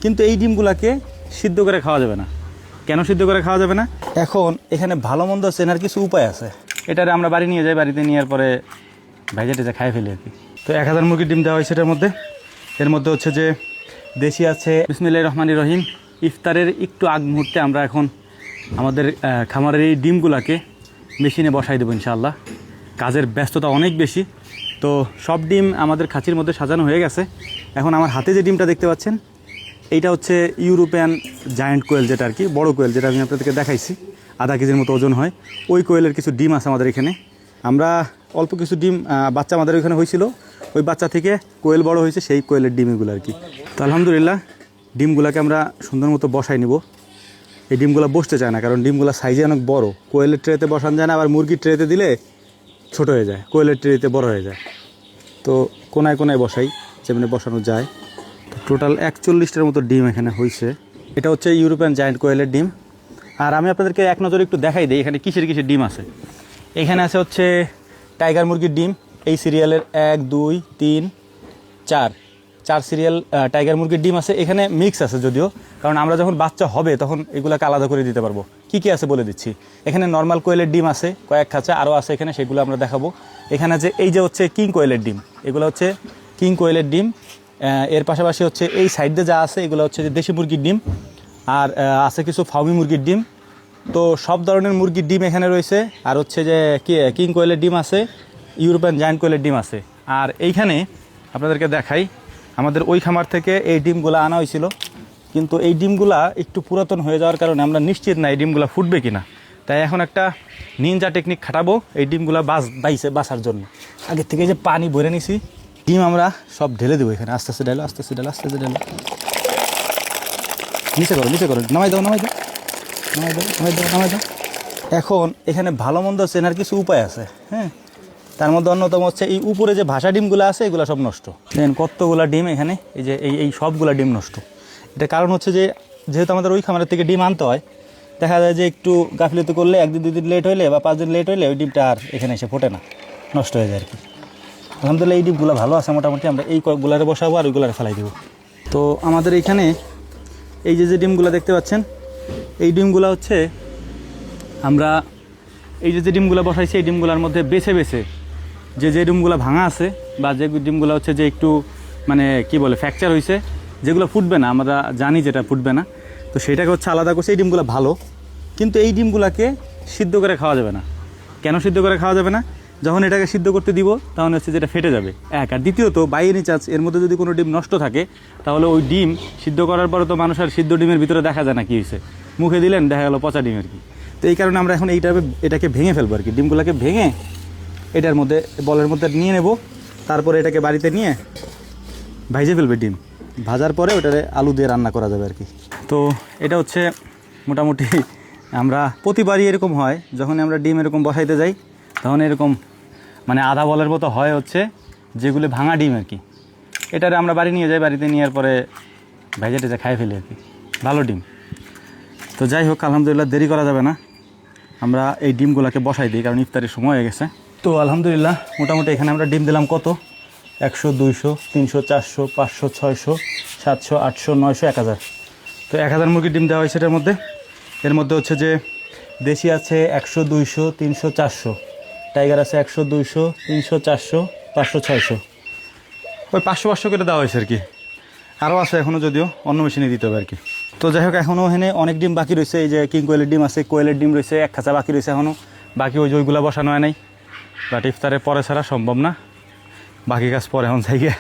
কিন্তু এই ডিমগুলোকে সিদ্ধ করে খাওয়া যাবে না। কেন সিদ্ধ করে খাওয়া যাবে না? এখন এখানে ভালো মন্দ চেনার কিছু উপায় আছে। এটারে আমরা বাড়ি নিয়ে যাই, বাড়িতে নিয়ে পরে ভেজে টেজে খাই ফেলি আর কি। তো 1000 মুরগির ডিম দেওয়া হয়েছে এটার মধ্যে। এর মধ্যে হচ্ছে যে দেশি আছে। বিসমিল্লাহির রহমানির রহিম। ইফতারের একটু আগ মুহূর্তে আমরা এখন আমাদের খামারের এই ডিমগুলোকে মেশিনে বসাই দেবো ইনশাআল্লাহ। কাজের ব্যস্ততা অনেক বেশি, তো সব ডিম আমাদের খাঁচির মধ্যে সাজানো হয়ে গেছে। এখন আমার হাতে যে ডিমটা দেখতে পাচ্ছেন, এইটা হচ্ছে ইউরোপিয়ান জায়ান্ট কোয়েল, যেটা আর কি বড় কোয়েল, যেটা আমি আপনাদেরকে দেখাইছি, আধা কেজির মতো ওজন হয়। ওই কোয়েলের কিছু ডিম আছে আমাদের এখানে। আমরা অল্প কিছু ডিম বাচ্চা আমাদের ওইখানে হয়েছিল, ওই বাচ্চা থেকে কোয়েল বড় হয়েছে, সেই কোয়েলের ডিম এগুলো আর কি। তো আলহামদুলিল্লাহ ডিমগুলোকে আমরা সুন্দর মতো বসাই নিব। এই ডিমগুলো বসতে চায় না, কারণ ডিমগুলো সাইজে অনেক বড়। কোয়েলের ট্রেতে বসানো যায় না, আবার মুরগির ট্রেতে দিলে ছোট হয়ে যায়, কোয়েলের ট্রেতে বড় হয়ে যায়। তো কোনায় কোনায় বসাই, যেমনি বসানো যায়। তো টোটাল 41টার মতো ডিম এখানে হয়েছে। এটা হচ্ছে ইউরোপিয়ান জায়ান্ট কোয়েলের ডিম। আর আমি আপনাদেরকে এক নজরে একটু দেখাই দিই এখানে কিসের কিসের ডিম আছে। এখানে আছে হচ্ছে টাইগার মুরগির ডিম, এই সিরিয়ালের 1 2 3 4 সিরিয়াল টাইগার মুরগির ডিম আছে। এখানে মিক্স আছে যদিও, কারণ আমরা যখন বাচ্চা হবে তখন এগুলোকে আলাদা করে দিতে পারবো। কি কি আছে বলে দিচ্ছি। এখানে নর্মাল কোয়েলের ডিম আছে কয়েক খাঁচা, আরও আছে এখানে, সেগুলো আমরা দেখাবো। এখানে যে এই যে হচ্ছে কিং কোয়েলের ডিম, এগুলো হচ্ছে কিং কোয়েলের ডিম। এর পাশাপাশি হচ্ছে এই সাইডে যা আছে এগুলো হচ্ছে যে দেশি মুরগির ডিম, আর আছে কিছু ফার্মি মুরগির ডিম। তো সব ধরনের মুরগির ডিম এখানে রয়েছে। আর হচ্ছে যে কিং কোয়েলের ডিম আছে, ইউরোপিয়ান জায়ান্ট কোয়েলের ডিম আছে। আর এইখানে আপনাদেরকে দেখাই, আমাদের ওই খামার থেকে এই ডিমগুলো আনা হয়েছিল, কিন্তু এই ডিমগুলা একটু পুরাতন হয়ে যাওয়ার কারণে আমরা নিশ্চিত না এই ডিমগুলো ফুটবে কিনা। তাই এখন একটা নিনজা টেকনিক খাটাবো এই ডিমগুলো বাসার জন্য। আগের থেকে যে পানি ভরে নিছি, ডিম আমরা সব ঢেলে দেবো এখানে। আস্তে আস্তে ঢেলো, আস্তে আস্তে ঢেলো, আস্তে আস্তে ঢেলো। নিচে করো, নামাই দাও। এখন এখানে ভালো মন্দ চেনার কিছু উপায় আছে, হ্যাঁ। তার মধ্যে অন্যতম হচ্ছে এই উপরে যে ভাষা ডিমগুলো আছে, এগুলো সব নষ্ট। দেখেন কতগুলো ডিম এখানে, এই যে এই সবগুলো ডিম নষ্ট। এটা কারণ হচ্ছে যে যেহেতু আমাদের ওই খামারের থেকে ডিম আনতে হয়, দেখা যায় যে একটু গাফিলতি করলে 1 দিন 2 দিন লেট হইলে বা 5 দিন লেট হইলে ওই ডিমটা আর এখানে এসে ফোটে না, নষ্ট হয়ে যায় আর কি। আলহামদুলিল্লাহ এই ডিমগুলো ভালো আছে মোটামুটি। আমরা এই গুলারে বসাবো আর ওইগুলারে ফেলাই দেবো। তো আমাদের এইখানে এই যে ডিমগুলো দেখতে পাচ্ছেন, এই ডিমগুলো হচ্ছে আমরা এই যে ডিমগুলো বসাইছি, এই ডিমগুলোর মধ্যে বেছে বেছে যে ডিমগুলো ভাঙা আছে বা যে ডিমগুলো হচ্ছে যে একটু মানে কি বলে ফ্র্যাকচার হয়েছে, যেগুলো ফুটবে না, আমরা জানি যেটা ফুটবে না, তো সেটাকে হচ্ছে আলাদা করছে। এই ডিমগুলো ভালো, কিন্তু এই ডিমগুলোকে সিদ্ধ করে খাওয়া যাবে না। কেন সিদ্ধ করে খাওয়া যাবে না? যখন এটাকে সিদ্ধ করতে দিব তখন হচ্ছে যেটা ফেটে যাবে, এক। আর দ্বিতীয়ত বাই এনি চান্স এর মধ্যে যদি কোনো ডিম নষ্ট থাকে, তাহলে ওই ডিম সিদ্ধ করার পরে তো মানুষ আর সিদ্ধ ডিমের ভিতরে দেখা যায় না কী হয়েছে, মুখে দিলেন দেখা গেলো পচা ডিম আর কি। তো এই কারণে আমরা এখন এটাকে ভেঙে ফেলবো আর কি। ডিমগুলোকে ভেঙে এটার মধ্যে বলের মধ্যে নিয়ে নেব, তারপরে এটাকে বাড়িতে নিয়ে ভাইজে ফেলবে। ডিম ভাজার পরে ওটারে আলু দিয়ে রান্না করা যাবে আর কি। তো এটা হচ্ছে মোটামুটি আমরা প্রতিবারই এরকম হয়, যখন আমরা ডিম এরকম বসাইতে যাই তখন এরকম মানে আধা বলের মতো হয় হচ্ছে যেগুলো ভাঙা ডিম আর কি। এটারে আমরা বাড়ি নিয়ে যাই, বাড়িতে নেওয়ার পরে ভেজে টেজে খাই ফেলি আর কি, ভালো ডিম। তো যাই হোক আলহামদুলিল্লাহ দেরি করা যাবে না, আমরা এই ডিমগুলোকে বসাই দিই, কারণ ইফতারের সময় হয়ে গেছে। তো আলহামদুলিল্লাহ মোটামুটি এখানে আমরা ডিম দিলাম কত, 100 200 300 400 500 600 700 800 900 1000। তো 1000 মুরগির ডিম দেওয়া হয়েছে এটার মধ্যে। এর মধ্যে হচ্ছে যে দেশি আছে 100 200 300 400, টাইগার আছে 100 200 300 400 500 600, ওই 500 500 করে দেওয়া হয়েছে আর কি। আরও আছে এখনও, যদিও অন্য মেশিনে দিতে হবে আর কি। তো যাই হোক এখনও এখানে অনেক ডিম বাকি রয়েছে। এই যে কিং কোয়েলের ডিম আছে, কোয়েলের ডিম রয়েছে 1 খাঁচা বাকি রয়েছে এখনও। বাকি ওই যে ওইগুলো বসানো হয় নাই, বাট ইফতারের পরে ছাড়া সম্ভব না, বাকি কাজ পরে এখন যাই গিয়ে।